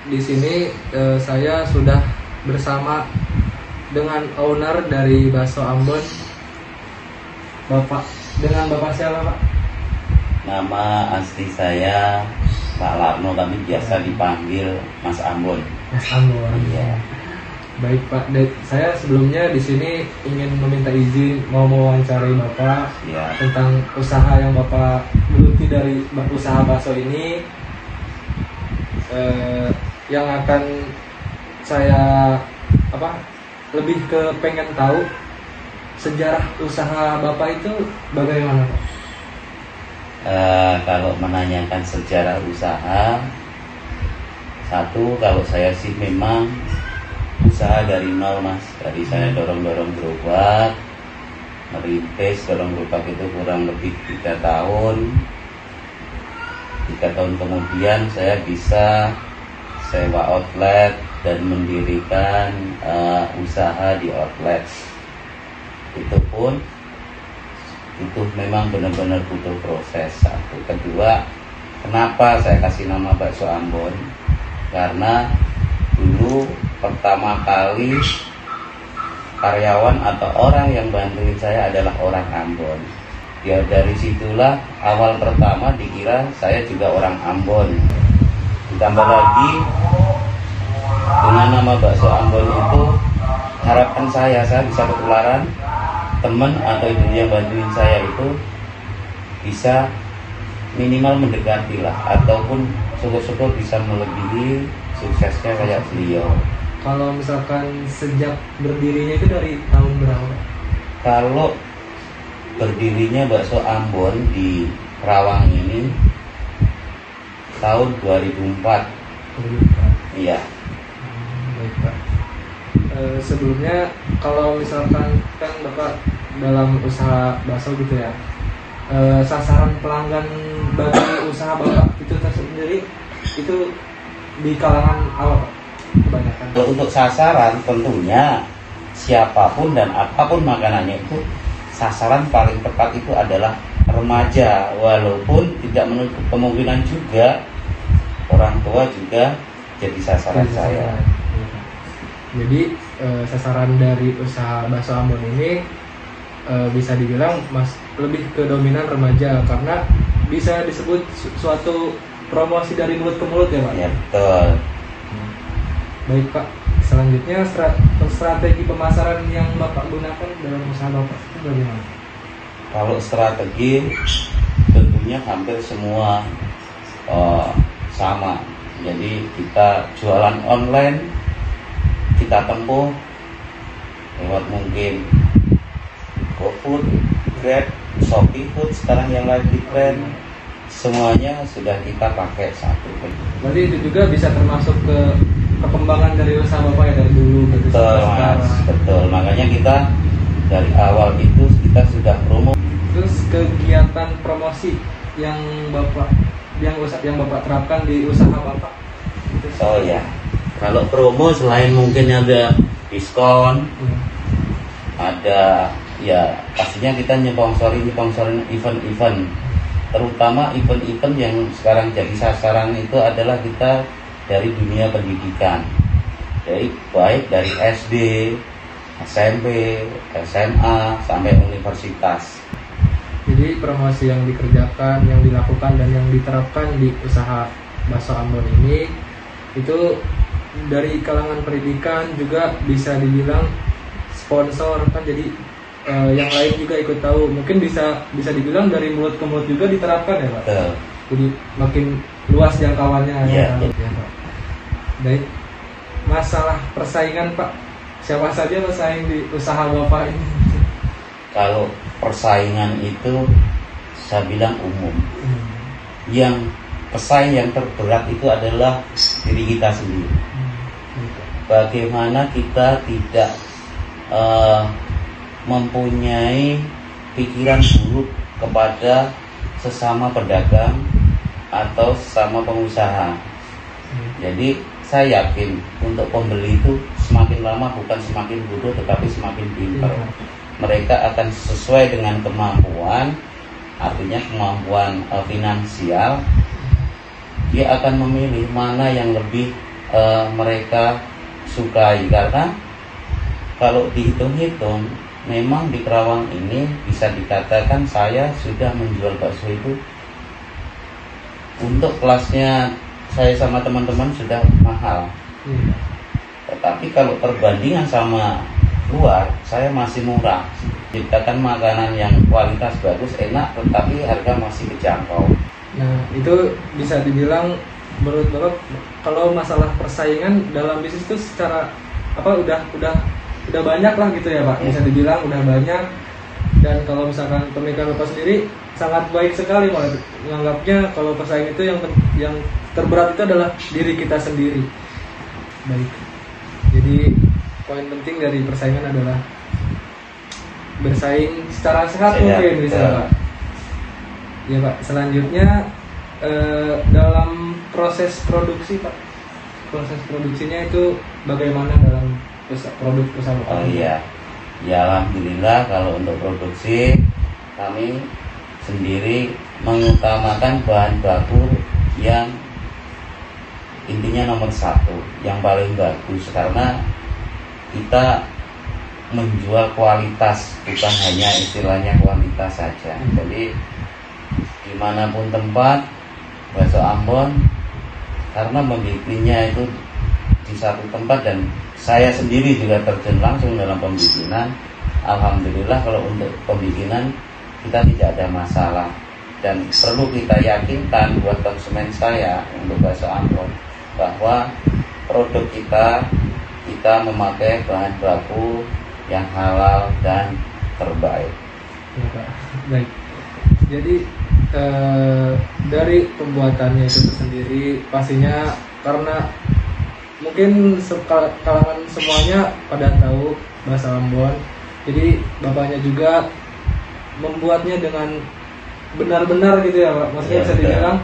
di sini saya sudah bersama dengan owner dari Bakso Ambon. Bapak siapa, Pak? Nama asli saya Pak Larno, tapi biasa dipanggil Mas Ambon. Mas Ambon. Iya. Baik, Pak. Saya sebelumnya di sini ingin meminta izin mau mewawancarai Bapak tentang usaha yang Bapak geluti dari usaha bakso ini. Yang akan saya lebih ke pengen tahu sejarah usaha Bapak itu bagaimana, Pak? Kalau menanyakan sejarah usaha, kalau saya sih memang usaha dari nol, Mas. Dari saya dorong gerobak, merintis dorong gerobak itu kurang lebih 3 tahun. 3 tahun kemudian saya bisa sewa outlet dan mendirikan usaha di outlet. Itu memang benar-benar butuh proses. Satu, kedua, kenapa saya kasih nama Bakso Ambon? Karena dulu pertama kali karyawan atau orang yang bantuin saya adalah orang Ambon. Ya dari situlah awal pertama dikira saya juga orang Ambon. Ditambah lagi dengan nama Bakso Ambon itu, harapan saya bisa ketularan teman atau ibu yang bantuin saya itu bisa minimal mendekati lah, ataupun syukur-syukur bisa melebihi suksesnya kayak beliau. Kalau misalkan sejak berdirinya itu dari tahun berapa? Kalau berdirinya Bakso Ambon di Rawang ini tahun 2004. Iya. Baik, Pak. Sebelumnya kalau misalkan kan Bapak dalam usaha bakso gitu ya, sasaran pelanggan bagi usaha Bapak itu tersendiri itu di kalangan apa, Pak? Kebanyakan. Untuk sasaran tentunya siapapun dan apapun makanannya itu sasaran paling tepat itu adalah remaja, walaupun tidak menutup kemungkinan juga orang tua juga jadi sasaran saya. Jadi sasaran dari usaha Bakso Ambon ini bisa dibilang lebih ke dominan remaja, karena bisa disebut suatu promosi dari mulut ke mulut ya, Pak? Ya, betul. Baik, Pak. Selanjutnya strategi pemasaran yang Bapak gunakan dalam usaha Bapak itu bagaimana? Kalau strategi tentunya hampir semua sama. Jadi kita jualan online, kita tempuh lewat mungkin GoFood, Grab, Shopee Food sekarang yang lagi tren, semuanya sudah kita pakai satu. Berarti itu juga bisa termasuk ke perkembangan dari usaha Bapak ya dari dulu gitu. Betul, Mas. Betul. Makanya kita dari awal itu kita sudah promo. Terus kegiatan promosi yang Bapak terapkan di usaha Bapak itu. Oh ya. Kalau promo selain mungkin ada diskon, ada ya pastinya kita nyponsorin event-event, terutama event-event yang sekarang jadi sasaran itu adalah kita dari dunia pendidikan, baik dari SD, SMP, SMA sampai universitas. Jadi promosi yang dikerjakan, yang dilakukan dan yang diterapkan di usaha Bakso Ambon ini itu dari kalangan pendidikan, juga bisa dibilang sponsor kan, jadi yang lain juga ikut tahu, mungkin bisa dibilang dari mulut ke mulut juga diterapkan ya, Pak? Jadi makin luas jangkauannya ya, Pak. Baik, masalah persaingan, Pak, siapa saja pesaing di usaha Bapak ini? Kalau persaingan itu saya bilang umum. Yang pesaing yang terberat itu adalah diri kita sendiri. Bagaimana kita tidak mempunyai pikiran buruk kepada sesama pedagang atau sesama pengusaha. Jadi saya yakin untuk pembeli itu semakin lama bukan semakin bodoh tetapi semakin pintar. Mereka akan sesuai dengan kemampuan, artinya kemampuan finansial. Dia akan memilih mana yang lebih mereka sukai, karena kalau dihitung-hitung memang di Kerawang ini bisa dikatakan saya sudah menjual bakso itu untuk kelasnya saya sama teman-teman sudah mahal. Tetapi kalau perbandingan sama luar, saya masih murah. Ciptakan makanan yang kualitas bagus, enak, tetapi harga masih terjangkau. Nah, itu bisa dibilang menurut Bapak, kalau masalah persaingan dalam bisnis itu secara udah banyak lah gitu ya Pak. Bisa dibilang udah banyak. Dan kalau misalkan pemikiran Bapak sendiri sangat baik sekali, malah menganggapnya kalau persaingan itu yang terberat itu adalah diri kita sendiri. Baik. Jadi poin penting dari persaingan adalah bersaing secara sehat mungkin bisa Pak. Ya Pak, selanjutnya dalam proses produksi Pak, proses produksinya itu bagaimana dalam produk usaha Bapak? Oh iya, ya alhamdulillah kalau untuk produksi kami sendiri mengutamakan bahan baku yang intinya nomor satu, yang paling bagus, karena kita menjual kualitas, bukan hanya istilahnya kuantitas saja. Jadi dimanapun tempat bakso Ambon, karena membikinnya itu di satu tempat dan saya sendiri juga terjun langsung dalam pembikinan. Alhamdulillah kalau untuk pembikinan kita tidak ada masalah, dan perlu kita yakinkan buat konsumen saya untuk bakso Ambon bahwa produk kita memakai bahan baku yang halal dan terbaik. Ya, Pak. Baik. Jadi dari pembuatannya itu sendiri pastinya, karena mungkin kalangan semuanya pada tahu bakso Ambon, jadi bapaknya juga membuatnya dengan benar-benar gitu ya Pak. Maksudnya bisa dibilang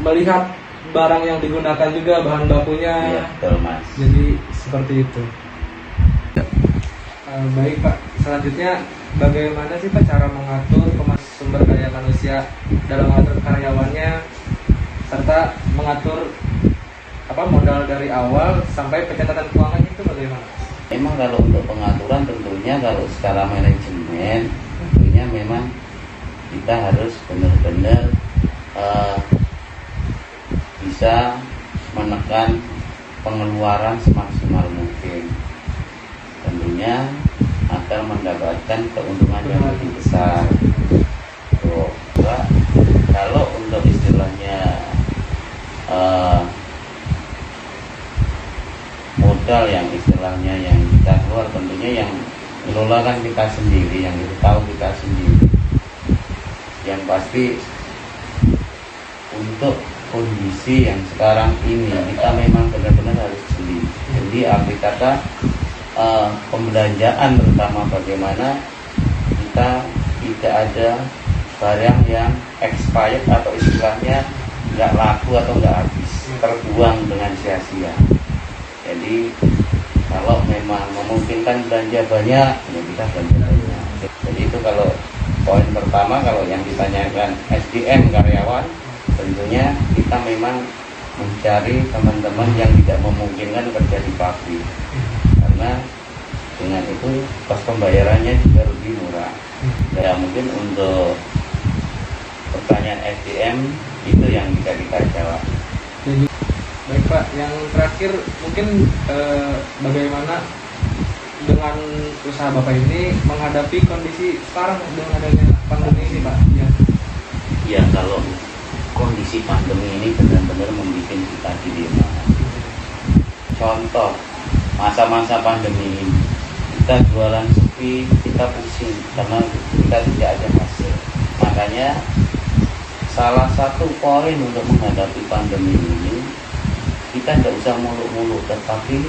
melihat barang yang digunakan juga bahan bakunya. Iya, betul Mas. Jadi seperti itu. Baik Pak, selanjutnya bagaimana sih Pak cara mengatur sumber daya manusia dalam mengatur karyawannya, serta mengatur modal dari awal sampai pencatatan keuangan itu bagaimana? Memang kalau untuk pengaturan tentunya kalau secara manajemen tentunya memang kita harus benar-benar bisa menekan pengeluaran semaksimal mungkin, tentunya agar mendapatkan keuntungan yang lebih besar. Kalau untuk istilahnya modal yang istilahnya yang kita keluar, tentunya yang mengelola kan kita sendiri, yang kita tahu kita sendiri. Yang pasti untuk kondisi yang sekarang ini kita memang benar-benar harus jeli. Jadi arti kata pembelanjaan, terutama bagaimana kita tidak ada barang yang expired atau istilahnya nggak laku atau nggak habis, terbuang dengan sia-sia. Jadi kalau memang memungkinkan belanja banyak, ya kita belanja banyak. Jadi itu kalau poin pertama. Kalau yang ditanyakan SDM karyawan, tentunya kita memang mencari teman-teman yang tidak memungkinkan kerja di pabrik, karena dengan itu kos pembayarannya juga lebih murah. Ya mungkin untuk pertanyaan SDM itu yang bisa kita jawab. Baik Pak, yang terakhir mungkin bagaimana dengan usaha Bapak ini menghadapi kondisi sekarang dengan adanya pandemi ini Pak? Ya kalau kondisi pandemi ini benar-benar membuat kita dilema. Contoh masa-masa pandemi ini kita jualan sepi, kita pusing karena kita tidak ada hasil. Makanya salah satu poin untuk menghadapi pandemi ini, kita tidak usah muluk-muluk, tetapi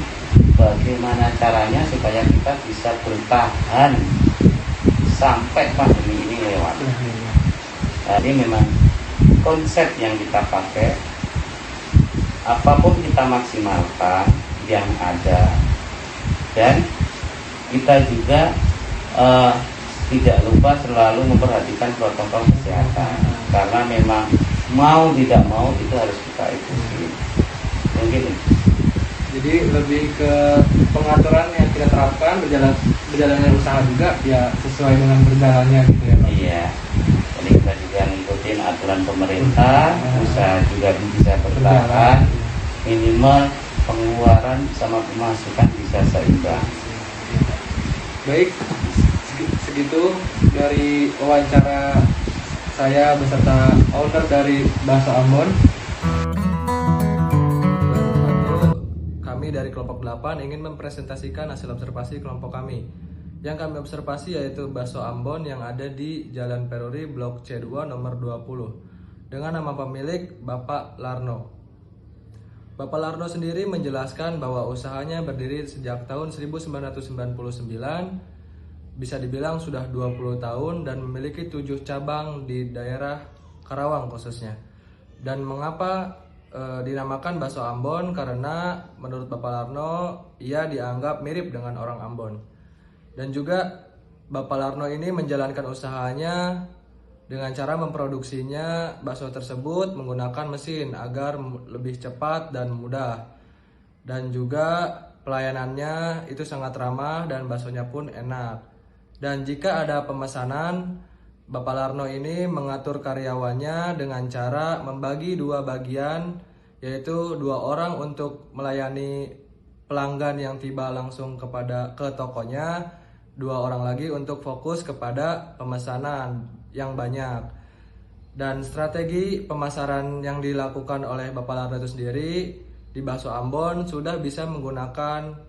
bagaimana caranya supaya kita bisa bertahan sampai pandemi ini lewat. Jadi memang konsep yang kita pakai, apapun kita maksimalkan yang ada, dan kita juga tidak lupa selalu memperhatikan protokol kesehatan, karena memang mau tidak mau itu harus kita ikuti. Mungkin Jadi lebih ke pengaturan yang kita terapkan, berjalannya usaha juga ya sesuai dengan berjalannya gitu ya Pak. Iya. Jadi kita juga ngikutin aturan pemerintah, usaha juga bisa bertahan, minimal pengeluaran sama pemasukan bisa seimbang. Baik, segitu dari wawancara saya beserta owner dari Bakso Ambon. Kami dari kelompok 8 ingin mempresentasikan hasil observasi kelompok kami. Yang kami observasi yaitu Bakso Ambon yang ada di Jalan Peruri Blok C2 nomor 20 dengan nama pemilik Bapak Larno. Bapak Larno sendiri menjelaskan bahwa usahanya berdiri sejak tahun 1999, bisa dibilang sudah 20 tahun dan memiliki 7 cabang di daerah Karawang khususnya. Dan mengapa dinamakan Bakso Ambon? Karena menurut Bapak Larno ia dianggap mirip dengan orang Ambon. Dan juga Bapak Larno ini menjalankan usahanya dengan cara memproduksinya bakso tersebut menggunakan mesin agar lebih cepat dan mudah. Dan juga pelayanannya itu sangat ramah dan baksonya pun enak. Dan jika ada pemesanan, Bapak Larno ini mengatur karyawannya dengan cara membagi 2 bagian, yaitu 2 orang untuk melayani pelanggan yang tiba langsung ke tokonya, 2 orang lagi untuk fokus kepada pemesanan yang banyak. Dan strategi pemasaran yang dilakukan oleh Bapak Larno itu sendiri di Bakso Ambon sudah bisa menggunakan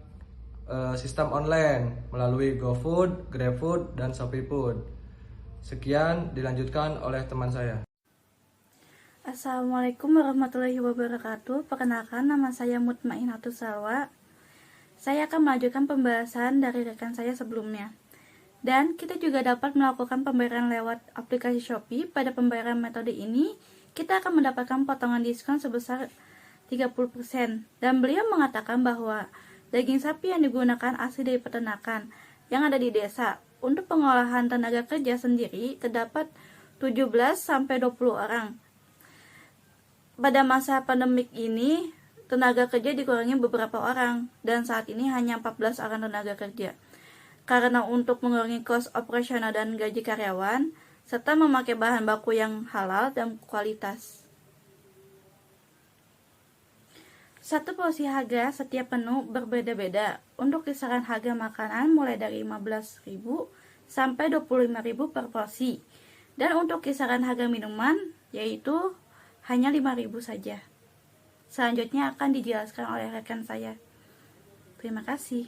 sistem online melalui GoFood, GrabFood, dan ShopeeFood. Sekian dilanjutkan oleh teman saya. Assalamualaikum warahmatullahi wabarakatuh. Perkenalkan, nama saya Mutmainatus Salwa. Saya akan melanjutkan pembahasan dari rekan saya sebelumnya. Dan kita juga dapat melakukan pembayaran lewat aplikasi Shopee. Pada pembayaran metode ini, kita akan mendapatkan potongan diskon sebesar 30%. Dan beliau mengatakan bahwa daging sapi yang digunakan asli dari peternakan yang ada di desa. Untuk pengolahan tenaga kerja sendiri, terdapat 17-20 orang. Pada masa pandemik ini, tenaga kerja dikurangi beberapa orang, dan saat ini hanya 14 orang tenaga kerja. Karena untuk mengurangi kos operasional dan gaji karyawan, serta memakai bahan baku yang halal dan kualitas. Satu porsi harga setiap menu berbeda-beda. Untuk kisaran harga makanan mulai dari 15.000 sampai 25.000 per porsi. Dan untuk kisaran harga minuman yaitu hanya 5.000 saja. Selanjutnya akan dijelaskan oleh rekan saya. Terima kasih.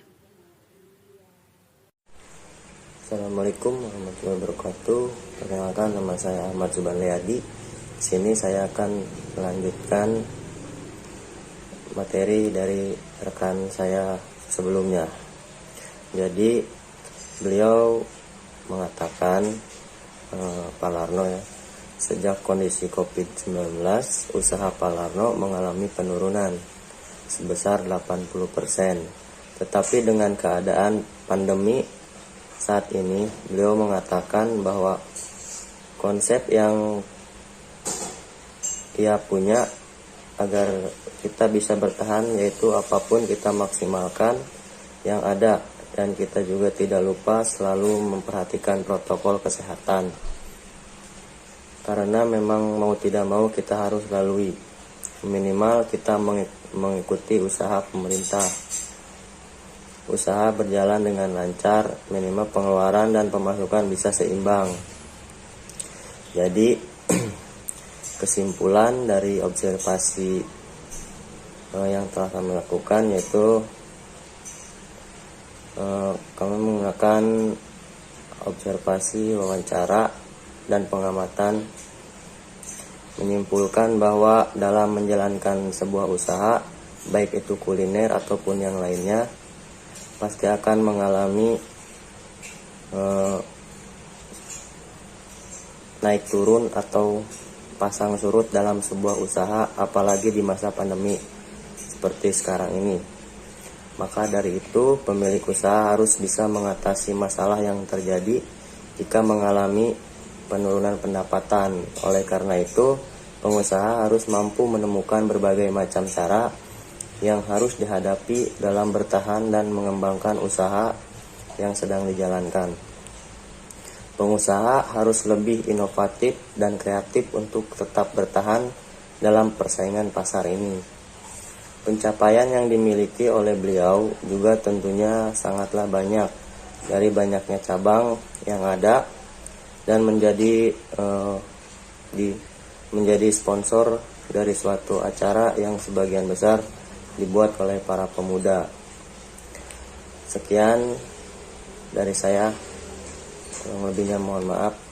Assalamualaikum warahmatullahi wabarakatuh. Perkenalkan, nama saya Ahmad Subhanliadi. Di sini saya akan melanjutkan materi dari rekan saya sebelumnya. Jadi beliau mengatakan Pak Larno ya, sejak kondisi COVID-19 usaha Pak Larno mengalami penurunan sebesar 80%. Tetapi dengan keadaan pandemi saat ini, beliau mengatakan bahwa konsep yang ia punya agar kita bisa bertahan yaitu apapun kita maksimalkan yang ada, dan kita juga tidak lupa selalu memperhatikan protokol kesehatan. Karena memang mau tidak mau kita harus lalui, minimal kita mengikuti usaha pemerintah. Usaha berjalan dengan lancar, minimal pengeluaran dan pemasukan bisa seimbang. Jadi kesimpulan dari observasi yang telah kami lakukan yaitu kami menggunakan observasi, wawancara, dan pengamatan, menyimpulkan bahwa dalam menjalankan sebuah usaha, baik itu kuliner ataupun yang lainnya, pasti akan mengalami naik turun atau pasang surut dalam sebuah usaha, apalagi di masa pandemi seperti sekarang ini. Maka dari itu pemilik usaha harus bisa mengatasi masalah yang terjadi jika mengalami penurunan pendapatan. Oleh karena itu pengusaha harus mampu menemukan berbagai macam cara yang harus dihadapi dalam bertahan dan mengembangkan usaha yang sedang dijalankan. Pengusaha harus lebih inovatif dan kreatif untuk tetap bertahan dalam persaingan pasar ini. Pencapaian yang dimiliki oleh beliau juga tentunya sangatlah banyak dari banyaknya cabang yang ada dan menjadi sponsor dari suatu acara yang sebagian besar dibuat oleh para pemuda. Sekian dari saya, kurang lebihnya mohon maaf.